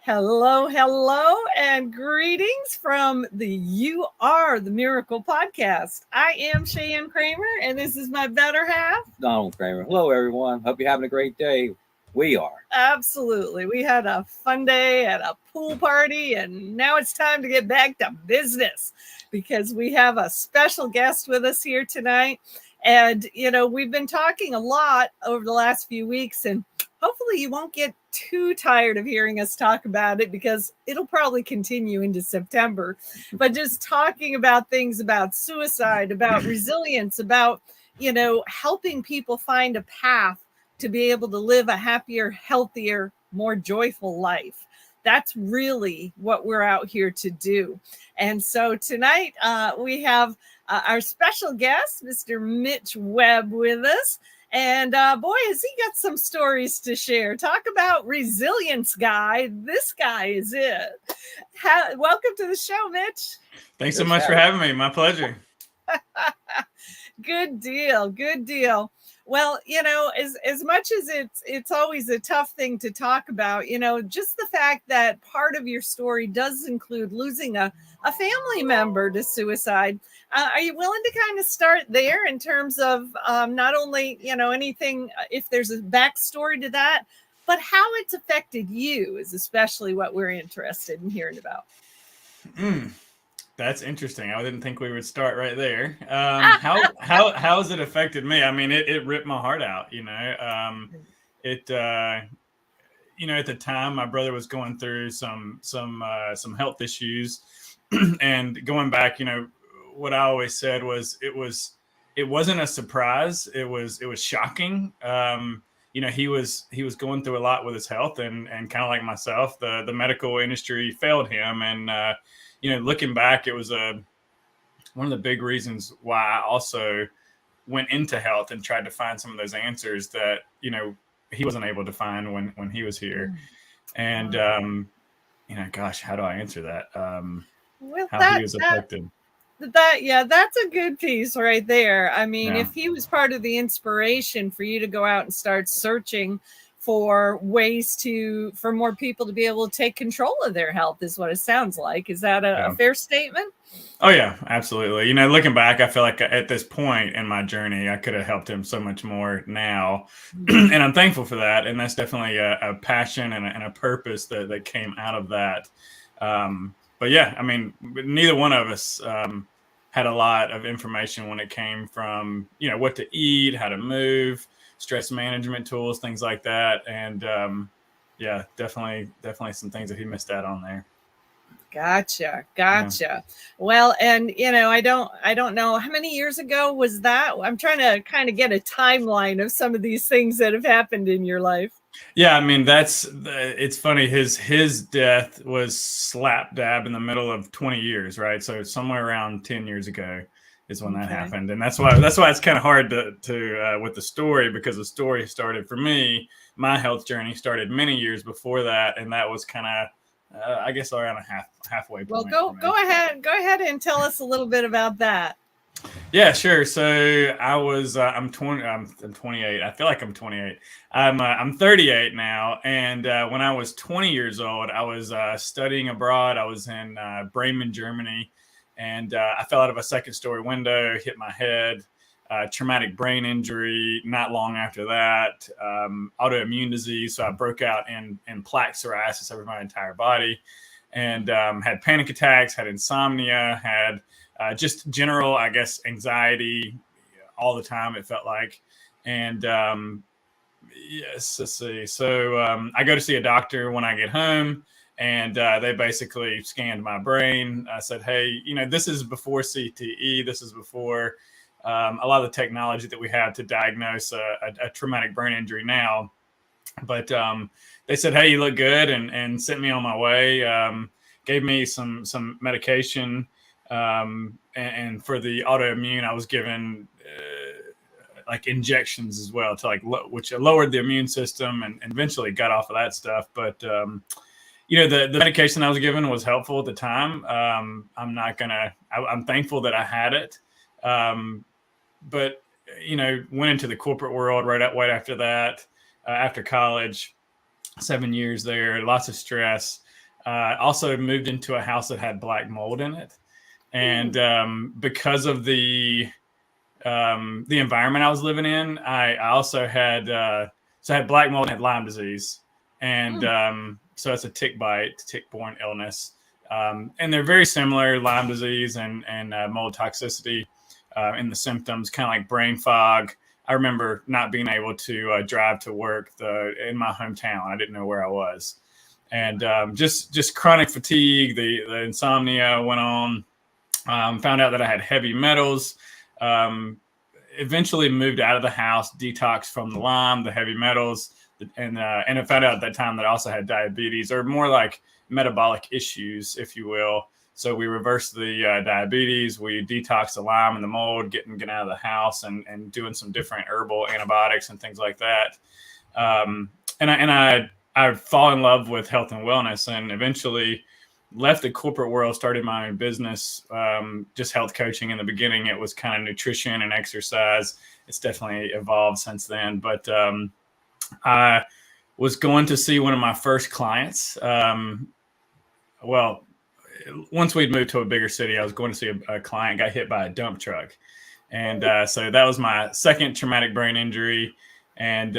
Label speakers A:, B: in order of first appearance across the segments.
A: Hello, hello, and greetings from the You Are the Miracle podcast. I am Cheyenne Kramer, and this is my better half,
B: Donald Kramer. Hello, everyone. Hope you're having a great day. We are.
A: Absolutely. We had a fun day at a pool party, and now it's time to get back to business because we have a special guest with us here tonight. And, we've been talking a lot over the last few weeks, and hopefully you won't get too tired of hearing us talk about it because it'll probably continue into September. But just talking about things about suicide, about resilience, about, helping people find a path to be able to live a happier, healthier, more joyful life. That's really what we're out here to do. And so tonight we have our special guest, Mr. Mitch Webb, with us. And boy, has he got some stories to share. Talk about resilience, guy. This guy is it. Welcome to the show, Mitch.
C: Thanks so much for having me. My pleasure.
A: Good deal. Good deal. Well, as much as it's always a tough thing to talk about, just the fact that part of your story does include losing a family member to suicide. Are you willing to kind of start there in terms of not only, anything, if there's a backstory to that, but how it's affected you is especially what we're interested in hearing about.
C: That's interesting. I didn't think we would start right there. How has it affected me? I mean, it ripped my heart out. At the time, my brother was going through some health issues, and going back, what I always said was it wasn't a surprise. It was shocking. He was going through a lot with his health, and kind of like myself, the medical industry failed him, and looking back, it was one of the big reasons why I also went into health and tried to find some of those answers that, he wasn't able to find when he was here. And, gosh, how do I answer that? How he was affected.
A: That's a good piece right there. I mean, if he was part of the inspiration for you to go out and start searching for ways for more people to be able to take control of their health is what it sounds like. Is that a fair statement?
C: Oh, yeah, absolutely. Looking back, I feel like at this point in my journey, I could have helped him so much more now. And I'm thankful for that. And that's definitely a passion and a purpose that came out of that. But yeah, I mean, neither one of us had a lot of information when it came from, what to eat, how to move, stress management tools, things like that. And definitely some things that he missed out on there.
A: Gotcha. Yeah. Well, and I don't know how many years ago was that. I'm trying to kind of get a timeline of some of these things that have happened in your life.
C: Yeah, I mean, it's funny. His death was slap dab in the middle of 20 years, right? So somewhere around 10 years ago is when that happened. And that's why it's kind of hard to with the story, because the story started for me. My health journey started many years before that, and that was kind of I guess around a halfway point.
A: Well, go ahead and tell us a little bit about that.
C: Yeah, sure. So I was I'm 28. I feel like I'm 28. I'm 38 now, and when I was 20 years old, I was studying abroad. I was in Bremen, Germany, and I fell out of a second-story window, hit my head. Traumatic brain injury. Not long after that, autoimmune disease. So I broke out in plaque psoriasis over my entire body, and had panic attacks, had insomnia, had just general, I guess, anxiety all the time. It felt like, and let's see. So I go to see a doctor when I get home. And they basically scanned my brain. I said, hey, this is before CTE. This is before a lot of the technology that we have to diagnose a traumatic brain injury now. But they said, hey, you look good, and sent me on my way, gave me some medication. And for the autoimmune, I was given like injections as well to which lowered the immune system, and eventually got off of that stuff. But the medication I was given was helpful at the time. I'm thankful that I had it. But went into the corporate world right after that, after college, 7 years there, lots of stress. Also moved into a house that had black mold in it. And because of the environment I was living in, I also had I had black mold and had Lyme disease, and so it's a tick-borne illness, and they're very similar, Lyme disease and mold toxicity in the symptoms, kind of like brain fog. I remember not being able to drive to work in my hometown. I didn't know where I was, and just chronic fatigue. The insomnia went on. Found out that I had heavy metals. Eventually moved out of the house, detoxed from the Lyme, the heavy metals, and I found out at that time that I also had diabetes, or more like metabolic issues, if you will. So we reversed the diabetes, we detoxed the Lyme and the mold, getting out of the house and doing some different herbal antibiotics and things like that. And I fall in love with health and wellness, and eventually left the corporate world, started my own business, just health coaching. In the beginning, it was kind of nutrition and exercise. It's definitely evolved since then. But I was going to see one of my first clients. Once we'd moved to a bigger city, I was going to see a client, got hit by a dump truck. And so that was my second traumatic brain injury. And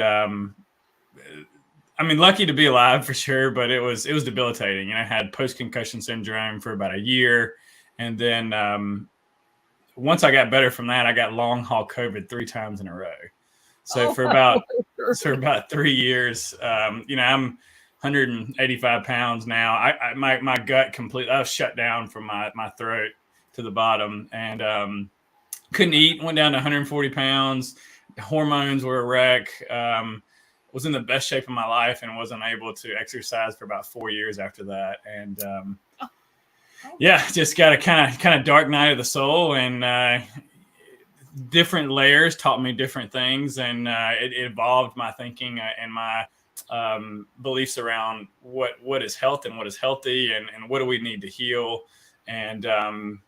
C: lucky to be alive for sure, but it was debilitating. I had post-concussion syndrome for about a year. And then once I got better from that, I got long haul COVID 3 times in a row. So for about 3 years, I'm 185 pounds now. My gut completely, I was shut down from my throat to the bottom, and couldn't eat, went down to 140 pounds. Hormones were a wreck. Was in the best shape of my life and wasn't able to exercise for about 4 years after that. And just got a kind of dark night of the soul, and different layers taught me different things, and it evolved my thinking and my beliefs around what is health and what is healthy, and what do we need to heal. And that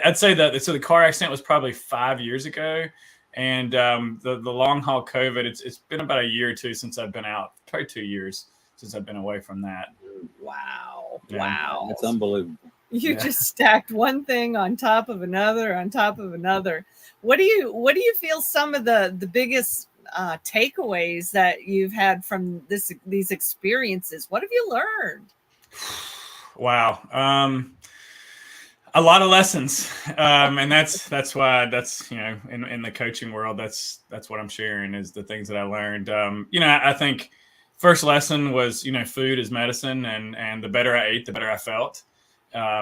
C: I'd say that. So the car accident was probably 5 years ago. And the long haul COVID, it's been about a year or two since I've been out, probably 2 years since I've been away from that.
A: Wow.
B: Yeah,
A: Wow.
B: that's unbelievable.
A: You just stacked one thing on top of another on top of another. What do you feel some of the biggest takeaways that you've had from these experiences? What have you learned?
C: Wow. A lot of lessons. And that's why in the coaching world, that's what I'm sharing, is the things that I learned. I think first lesson was, food is medicine, and the better I ate, the better I felt. I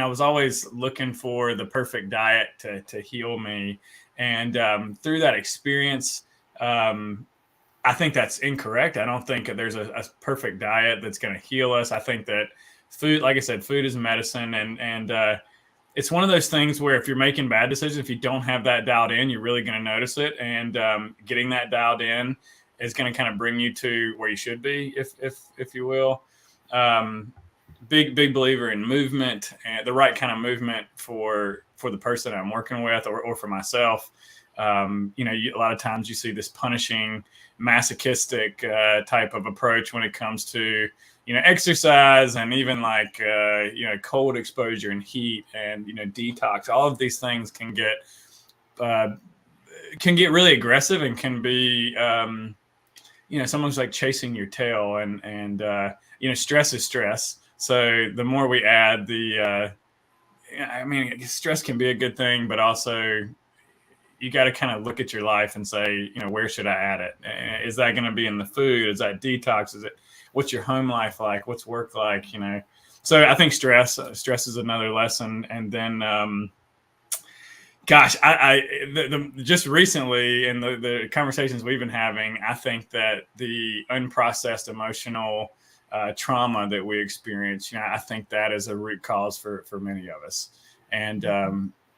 C: was always looking for the perfect diet to heal me. And through that experience, I think that's incorrect. I don't think there's a perfect diet that's going to heal us. I think that food, like I said, food is medicine. And it's one of those things where if you're making bad decisions, if you don't have that dialed in, you're really going to notice it. And getting that dialed in is going to kind of bring you to where you should be, if you will. Big believer in movement, and the right kind of movement for the person I'm working with, or for myself. A lot of times you see this punishing, masochistic type of approach when it comes to exercise, and even like cold exposure and heat, and detox. All of these things can get really aggressive, and can be someone's like chasing your tail, and stress is stress. So the more we add stress can be a good thing, but also you got to kind of look at your life and say, where should I add it? Is that going to be in the food? Is that detox? Is it, what's your home life like? What's work like? So I think stress is another lesson. And then, just recently in the conversations we've been having, I think that the unprocessed emotional trauma that we experience, I think that is a root cause for many of us. And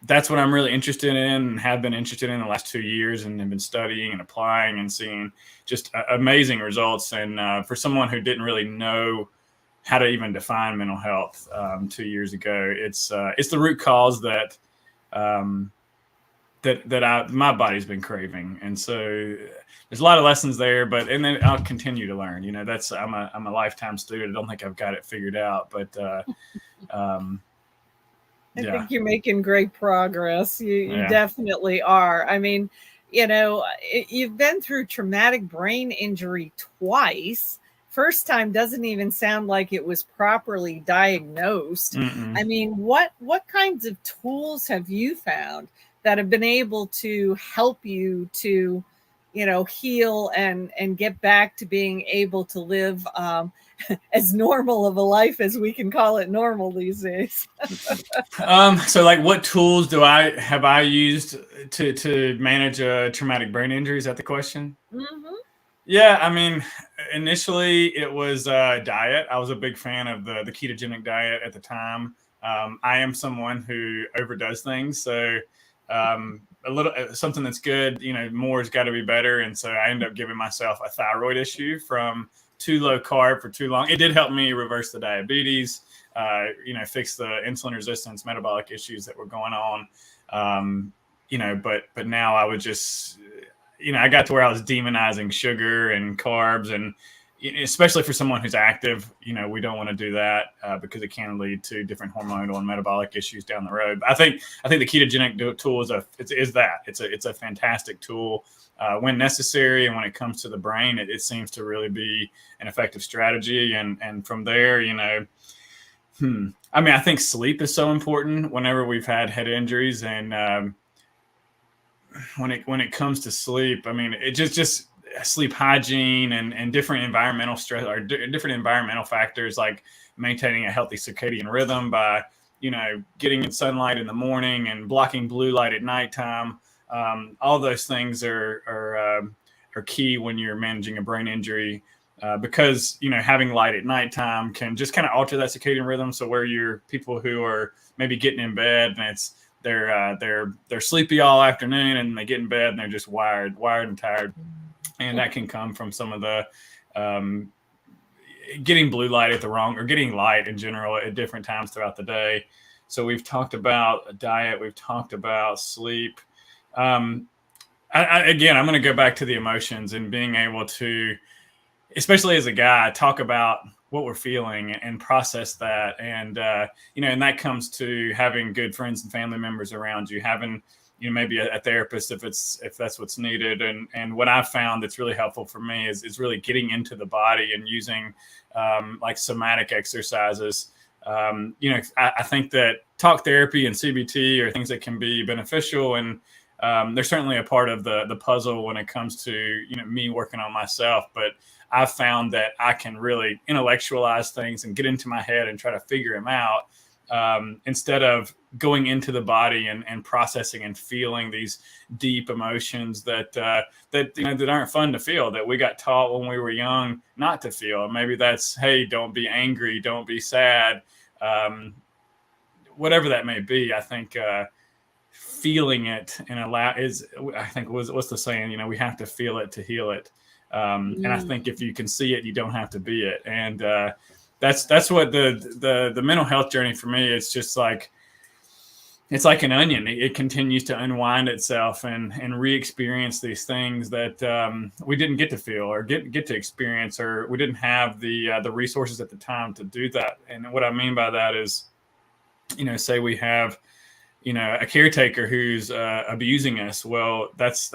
C: that's what I'm really interested in, and have been interested in the last 2 years, and have been studying and applying and seeing just amazing results. And for someone who didn't really know how to even define mental health 2 years ago, it's the root cause that my body's been craving. And so there's a lot of lessons there, and then I'll continue to learn. I'm a lifetime student. I don't think I've got it figured out, but
A: I think you're making great progress. You definitely are. I mean, you've been through traumatic brain injury twice. First time doesn't even sound like it was properly diagnosed.
C: Mm-mm.
A: I mean, what kinds of tools have you found that have been able to help you to, heal and get back to being able to live as normal of a life as we can call it normal these days?
C: So like, what tools have I used to manage a traumatic brain injury? Is that the question?
A: Mm-hmm.
C: Yeah, I mean, initially it was diet. I was a big fan of the ketogenic diet at the time. I am someone who overdoes things, so a little something that's good, more has got to be better. And so I ended up giving myself a thyroid issue from too low carb for too long. It did help me reverse the diabetes, fix the insulin resistance, metabolic issues that were going on. But now I would just, I got to where I was demonizing sugar and carbs, and especially for someone who's active, we don't want to do that because it can lead to different hormonal and metabolic issues down the road. But I think the ketogenic tool it's a fantastic tool when necessary, and when it comes to the brain, it seems to really be an effective strategy. And from there, I think sleep is so important whenever we've had head injuries, and when it comes to sleep, it just sleep hygiene and different environmental stress or different environmental factors, like maintaining a healthy circadian rhythm by, getting in sunlight in the morning and blocking blue light at nighttime. All those things are key when you're managing a brain injury, because, having light at nighttime can just kind of alter that circadian rhythm. So where you're people who are maybe getting in bed and they're sleepy all afternoon, and they get in bed and they're just wired and tired. And that can come from some of the getting blue light or getting light in general at different times throughout the day. So we've talked about diet. We've talked about sleep. Again, I'm going to go back to the emotions and being able to, especially as a guy, talk about what we're feeling and process that. And, and that comes to having good friends and family members around you, having, maybe a therapist if that's what's needed. And what I've found that's really helpful for me is really getting into the body and using like somatic exercises. I think that talk therapy and CBT are things that can be beneficial, and they're certainly a part of the puzzle when it comes to, me working on myself. But I've found that I can really intellectualize things and get into my head and try to figure them out, instead of going into the body and processing and feeling these deep emotions that aren't fun to feel, that we got taught when we were young not to feel. Maybe that's, hey, don't be angry, don't be sad, whatever that may be. I think feeling it what's the saying? We have to feel it to heal it. And I think if you can see it, you don't have to be it. And that's what the mental health journey for me, it's just like, it's like an onion. It continues to unwind itself and re-experience these things that we didn't get to feel or get to experience, or we didn't have the resources at the time to do that. And what I mean by that is, say we have, a caretaker who's abusing us. Well, that's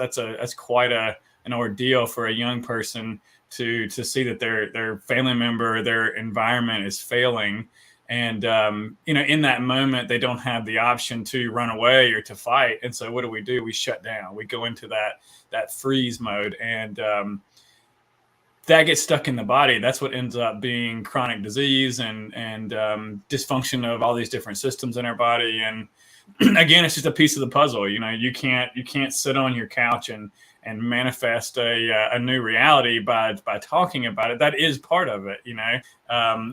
C: quite an ordeal for a young person to see that their family member, their environment is failing. And, in that moment, they don't have the option to run away or to fight. And so what do? We shut down. We go into that freeze mode, and that gets stuck in the body. That's what ends up being chronic disease and dysfunction of all these different systems in our body. And again, it's just a piece of the puzzle. You can't sit on your couch and manifest a new reality by talking about it. That is part of it.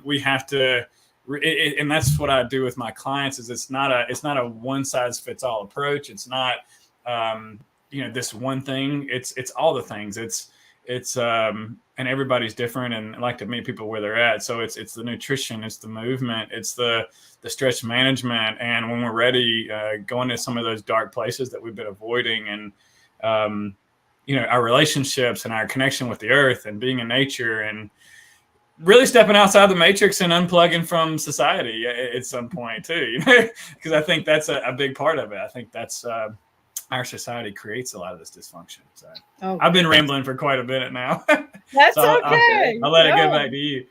C: We have to. And that's what I do with my clients. Is it's not a one size fits all approach. It's not this one thing. It's all the things. and everybody's different and like to meet people where they're at. So it's the nutrition, it's the movement, it's the stress management. And when we're ready, go into some of those dark places that we've been avoiding, and, our relationships and our connection with the earth and being in nature, and really stepping outside the matrix and unplugging from society at some point too, because I think that's a big part of it. I think that's, our society creates a lot of this dysfunction. So I've been rambling for quite a minute now.
A: That's
C: so
A: okay.
C: I'll let it go back to you.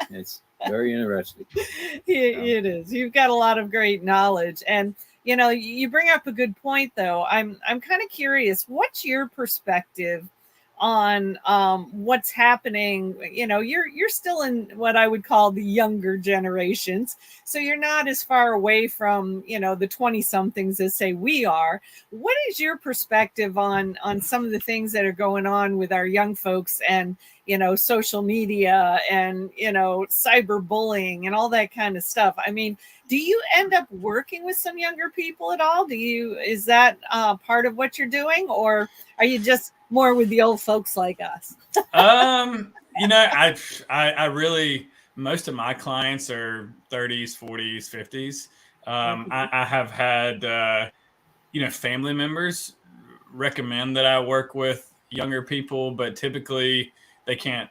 B: It's very interesting.
A: It is. You've got a lot of great knowledge, and you bring up a good point. Though I'm kind of curious. What's your perspective on what's happening? You're still in what I would call the younger generations, so you're not as far away from the 20 somethings as say we are. What is your perspective on some of the things that are going on with our young folks, and social media, and cyberbullying and all that kind of stuff? I mean, do you end up working with some younger people at all? Is that part of what you're doing, or are you just more with the old folks like us?
C: I really, most of my clients are 30s, 40s, 50s. I have had, family members recommend that I work with younger people, but typically they can't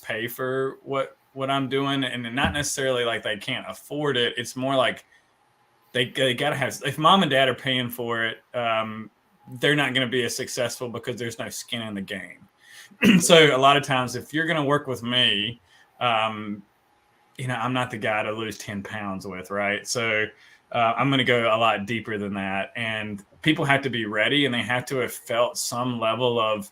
C: pay for what I'm doing, and not necessarily like they can't afford it. It's more like they got to have, if mom and dad are paying for it, they're not going to be as successful because there's no skin in the game. So a lot of times, if you're going to work with me, I'm not the guy to lose 10 pounds with, right? So I'm going to go a lot deeper than that. And people have to be ready, and they have to have felt some level of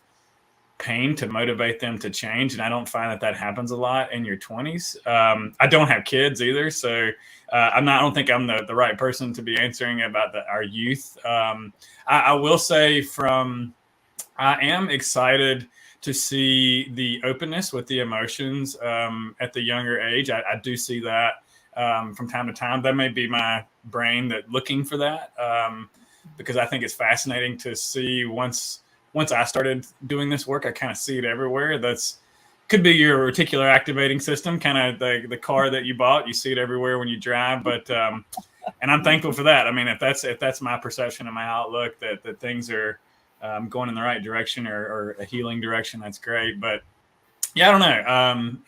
C: pain to motivate them to change. And I don't find that happens a lot in your 20s. I don't have kids either. So I don't think I'm the right person to be answering about our youth. I will say I am excited to see the openness with the emotions at the younger age. I do see that from time to time. That may be my brain looking for that, because I think it's fascinating to see once I started doing this work, I kind of see it everywhere. Could be your reticular activating system, kind of the car that you bought. You see it everywhere when you drive. But and I'm thankful for that. I mean, if that's my perception and my outlook, that things are going in the right direction or a healing direction, that's great. But yeah, I don't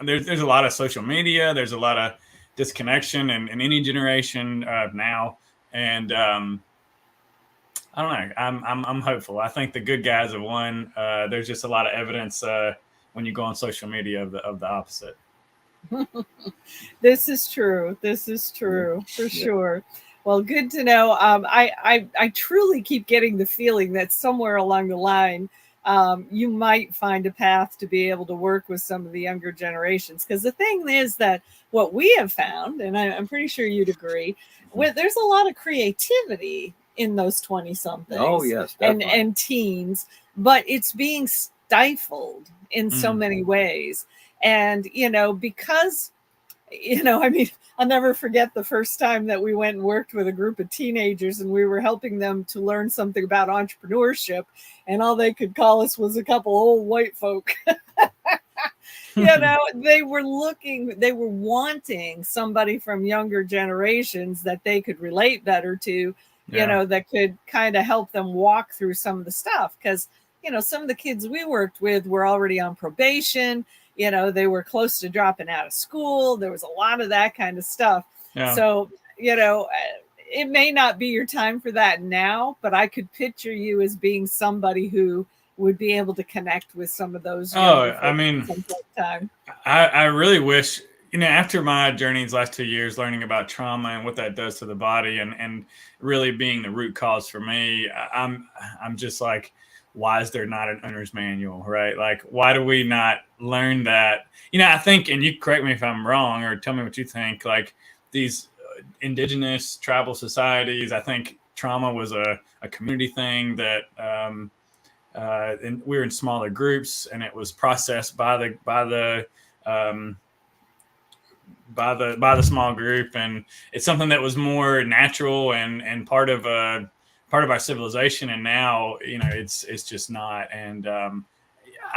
C: know. There's a lot of social media. There's a lot of disconnection in any generation now, and I don't know. I'm hopeful. I think the good guys have won. There's just a lot of evidence when you go on social media of the opposite.
A: This is true for sure. Well, good to know. I truly keep getting the feeling that somewhere along the line, you might find a path to be able to work with some of the younger generations. Because the thing is that what we have found, and I'm pretty sure you'd agree, there's a lot of creativity in those 20 somethings.
B: Oh yes,
A: and teens, but it's being stifled in so many ways. And because I mean, I'll never forget the first time that we went and worked with a group of teenagers, and we were helping them to learn something about entrepreneurship, and all they could call us was a couple old white folk. They were wanting somebody from younger generations that they could relate better to, that could kind of help them walk through some of the stuff. Because, some of the kids we worked with were already on probation. They were close to dropping out of school. There was a lot of that kind of stuff. Yeah. So, it may not be your time for that now, but I could picture you as being somebody who would be able to connect with some of those.
C: I mean, I really wish, after my journey these last 2 years, learning about trauma and what that does to the body, and really being the root cause for me, I'm just like, why is there not an owner's manual, right? Like, why do we not learn that? I think, and you correct me if I'm wrong, or tell me what you think, like these indigenous tribal societies, I think trauma was a community thing that, and we were in smaller groups, and it was processed by the small group, and it's something that was more natural and part of our civilization. And now, it's just not. And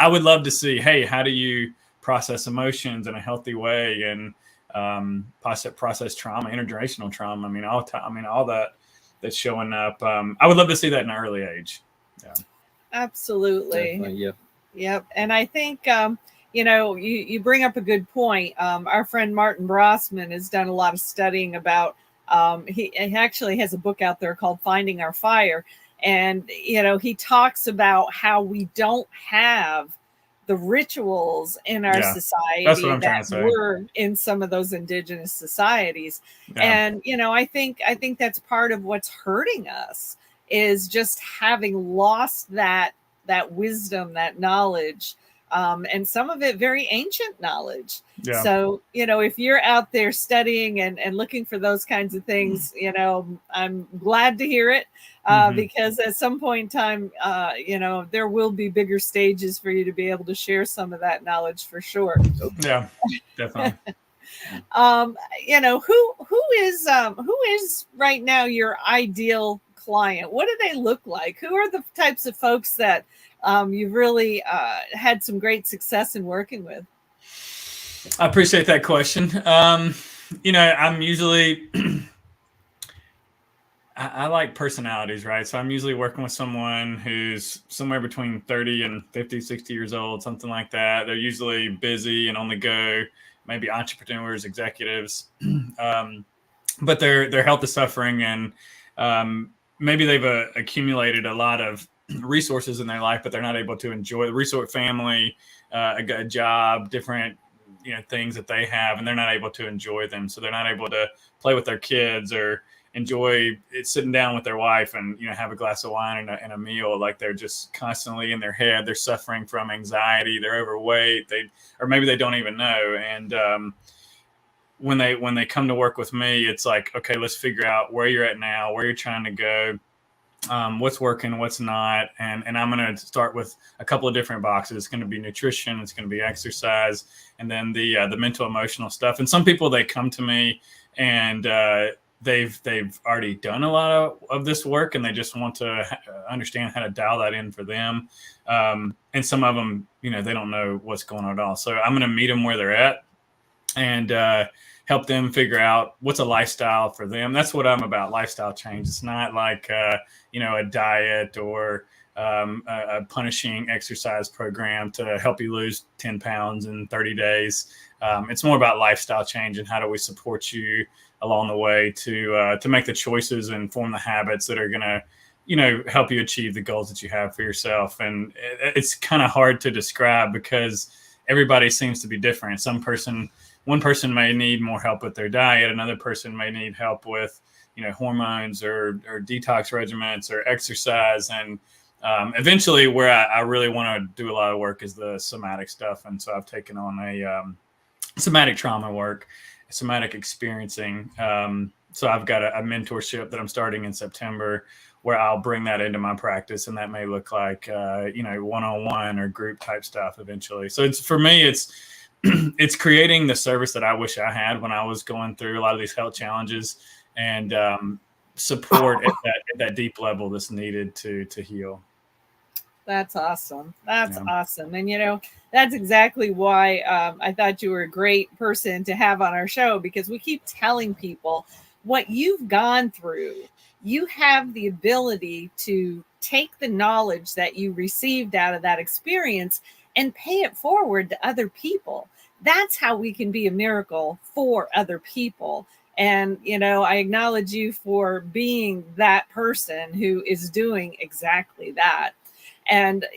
C: I would love to see, hey, how do you process emotions in a healthy way, and process trauma, intergenerational trauma. I mean, all that's showing up. I would love to see that in an early age. Yeah.
A: Absolutely.
B: Definitely, yeah.
A: Yep. And I think, you bring up a good point. Our friend Martin Brossman has done a lot of studying about, he actually has a book out there called Finding Our Fire. And, he talks about how we don't have the rituals in our
C: Yeah, that's what
A: society
C: I'm trying
A: that
C: to say.
A: were in some of those indigenous societies.
C: Yeah.
A: And, I think that's part of what's hurting us, is just having lost that wisdom, that knowledge, and some of it very ancient knowledge.
C: Yeah.
A: So, if you're out there studying and looking for those kinds of things, I'm glad to hear it, because at some point in time, there will be bigger stages for you to be able to share some of that knowledge for sure.
C: Yeah, definitely.
A: Who is right now your ideal client? What do they look like? Who are the types of folks that you've really had some great success in working with?
C: I appreciate that question. I'm usually I like personalities, right? So I'm usually working with someone who's somewhere between 30 and 50, 60 years old, something like that. They're usually busy and on the go, maybe entrepreneurs, executives, but their health is suffering, and maybe they've accumulated a lot of resources in their life, but they're not able to enjoy the resource, family, a job, different things that they have, and they're not able to enjoy them. So they're not able to play with their kids or enjoy sitting down with their wife and have a glass of wine and a meal. Like, they're just constantly in their head. They're suffering from anxiety. They're overweight. Or maybe they don't even know. And when they come to work with me, it's like, okay, let's figure out where you're at now, where you're trying to go, what's working, what's not. And I'm going to start with a couple of different boxes. It's going to be nutrition, it's going to be exercise, and then the mental, emotional stuff. And some people, they come to me and they've already done a lot of this work, and they just want to understand how to dial that in for them. And some of them, they don't know what's going on at all. So I'm going to meet them where they're at and help them figure out what's a lifestyle for them. That's what I'm about, lifestyle change. It's not like, a diet or a punishing exercise program to help you lose 10 pounds in 30 days. It's more about lifestyle change, and how do we support you along the way to make the choices and form the habits that are going to, help you achieve the goals that you have for yourself. And it's kind of hard to describe because everybody seems to be different. One person may need more help with their diet. Another person may need help with, hormones or detox regimens or exercise. And eventually, where I really want to do a lot of work is the somatic stuff. And so I've taken on a somatic trauma work, somatic experiencing. So I've got a mentorship that I'm starting in September, where I'll bring that into my practice, and that may look like one-on-one or group type stuff eventually. So for me, it's creating the service that I wish I had when I was going through a lot of these health challenges, and support at that deep level that's needed to heal.
A: That's awesome. That's awesome. And, that's exactly why I thought you were a great person to have on our show, because we keep telling people what you've gone through. You have the ability to take the knowledge that you received out of that experience and pay it forward to other people. That's how we can be a miracle for other people. And, I acknowledge you for being that person who is doing exactly that. And,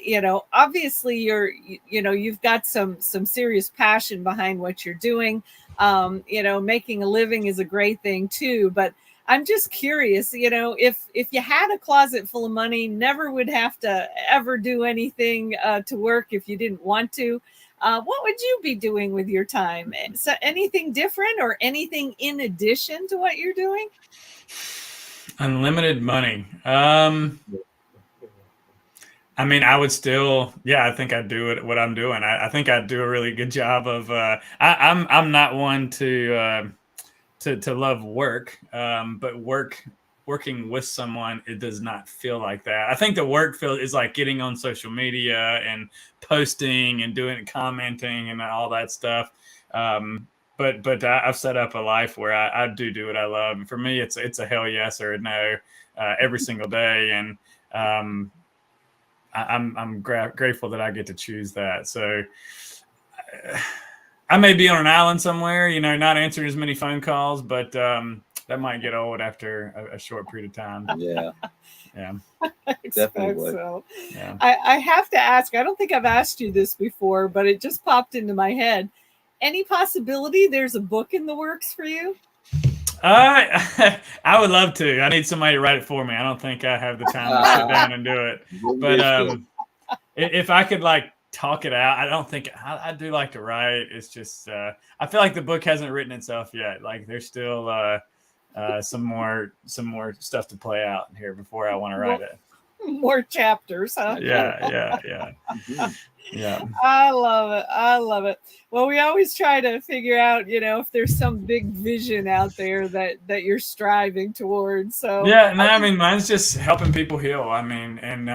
A: obviously you've got some serious passion behind what you're doing. Making a living is a great thing too, but I'm just curious, if you had a closet full of money, never would have to ever do anything to work if you didn't want to, what would you be doing with your time? So anything different or anything in addition to what you're doing?
C: Unlimited money. I mean, I would still, I think I'd do what I'm doing. I think I'd do a really good job of. I'm not one to love work, but work working with someone, it does not feel like that. I think the work is like getting on social media and posting and doing commenting and all that stuff. But I've set up a life where I do what I love. And for me, it's a hell yes or a no every single day. And I'm grateful that I get to choose that. So I may be on an island somewhere, you know, not answering as many phone calls, but that might get old after a short period of time.
B: Yeah.
C: Yeah.
A: I expect
B: would.
A: so.
C: Yeah.
A: I have to ask, I don't think I've asked you this before, but it just popped into my head. Any possibility there's a book in the works for you?
C: I would love to. I need somebody to write it for me. I don't think I have the time to sit down and do it. But if I could like talk it out, I don't think I do like to write. It's just I feel like the book hasn't written itself yet. Like there's still some more stuff to play out here before I want to write it.
A: More chapters, huh?
C: Yeah. Yeah.
A: I love it. Well, we always try to figure out, you know, if there's some big vision out there that you're striving towards. So
C: yeah, no, I mean, mine's just helping people heal. I mean, and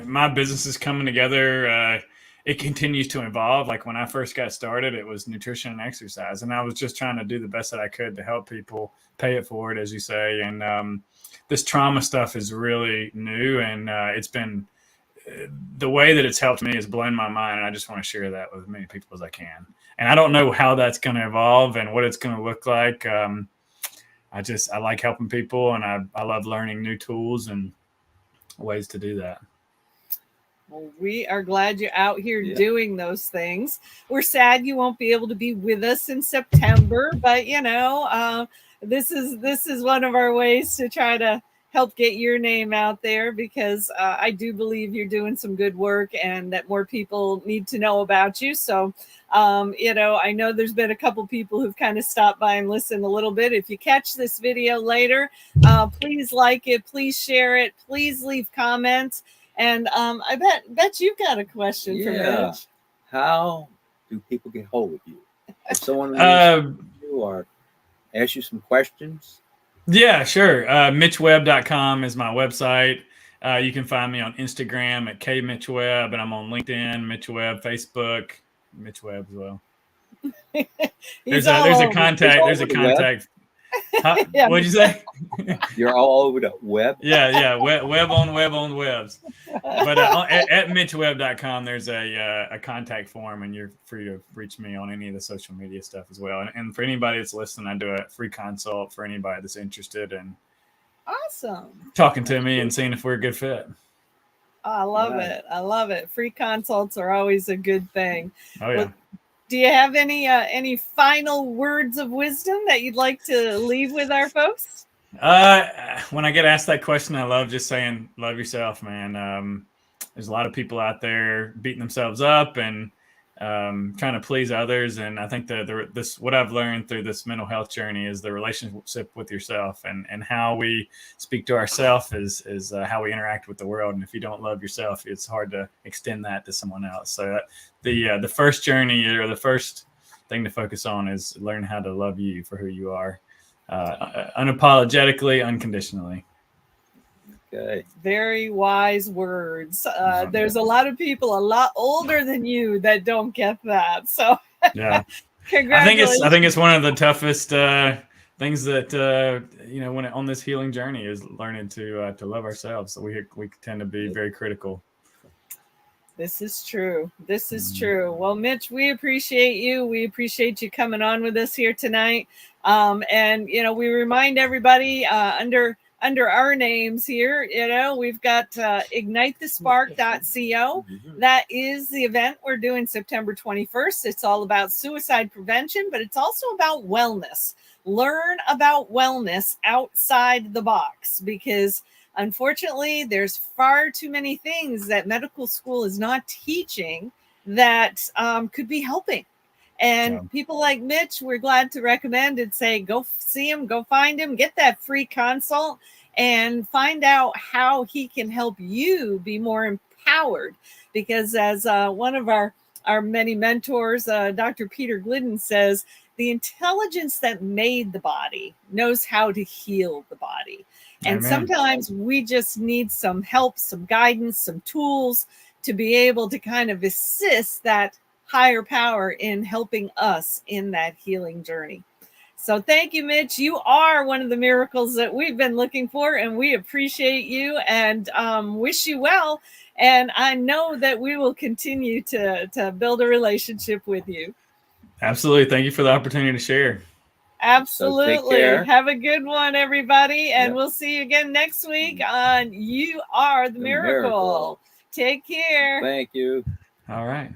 C: my business is coming together. It continues to evolve. Like when I first got started, it was nutrition and exercise, and I was just trying to do the best that I could to help people pay it forward, as you say. And this trauma stuff is really new, and it's been the way that it's helped me has blown my mind, and I just want to share that with as many people as I can. And I don't know how that's going to evolve and what it's going to look like. I like helping people, and I love learning new tools and ways to do that.
A: Well, we are glad you're out here doing those things. We're sad you won't be able to be with us in September, but you know, this is one of our ways to try to help get your name out there, because I do believe you're doing some good work and that more people need to know about you. So, you know, I know there's been a couple people who've kind of stopped by and listened a little bit. If you catch this video later, please like it, please share it, please leave comments. And I bet you've got a question for Mitch.
B: How do people get hold of you? If someone reaches you or asks you some questions?
C: Yeah, sure. MitchWebb.com is my website. You can find me on Instagram at KMitchWebb, and I'm on LinkedIn, Mitch Webb, Facebook, Mitch Webb as well. There's a contact. Huh?
A: Yeah.
C: What'd you say?
B: You're all over the web.
C: Yeah. Web on webs. But at MitchWebb.com, there's a contact form, and you're free to reach me on any of the social media stuff as well. And for anybody that's listening, I do a free consult for anybody that's interested in talking to me and seeing if we're a good fit.
A: I love it. I love it. Free consults are always a good thing.
C: Oh yeah.
A: Do you have any final words of wisdom that you'd like to leave with our folks?
C: When I get asked that question, I love just saying, love yourself, man. There's a lot of people out there beating themselves up and trying to please others. And I think what I've learned through this mental health journey is the relationship with yourself, and how we speak to ourselves is how we interact with the world. And if you don't love yourself, it's hard to extend that to someone else. So the first journey, or the first thing to focus on, is learn how to love you for who you are, unapologetically, unconditionally.
B: Okay.
A: Very wise words. There's a lot of people a lot older than you that don't get that. So
C: yeah,
A: congratulations.
C: I think it's one of the toughest things that when on this healing journey is learning to love ourselves. So we tend to be very critical.
A: This is true. This is true. Well, Mitch, we appreciate you. We appreciate you coming on with us here tonight. And we remind everybody under our names here, we've got ignitethespark.co. That is the event we're doing September 21st. It's all about suicide prevention, but it's also about wellness. Learn about wellness outside the box, because unfortunately, there's far too many things that medical school is not teaching that could be helping. And people like Mitch, we're glad to recommend and say, go see him, go find him, get that free consult, and find out how he can help you be more empowered. Because as one of our many mentors, Dr. Peter Glidden, says, the intelligence that made the body knows how to heal the body. And
C: Amen.
A: sometimes we just need some help, some guidance, some tools to be able to kind of assist that higher power in helping us in that healing journey. So thank you, Mitch. You are one of the miracles that we've been looking for, and we appreciate you and wish you well. And I know that we will continue to build a relationship with you.
C: Absolutely. Thank you for the opportunity to share.
A: Absolutely.
B: So take care.
A: Have a good one, everybody. And
B: Yep.
A: we'll see you again next week on You Are the Miracle. Take care.
B: Thank you.
C: All right.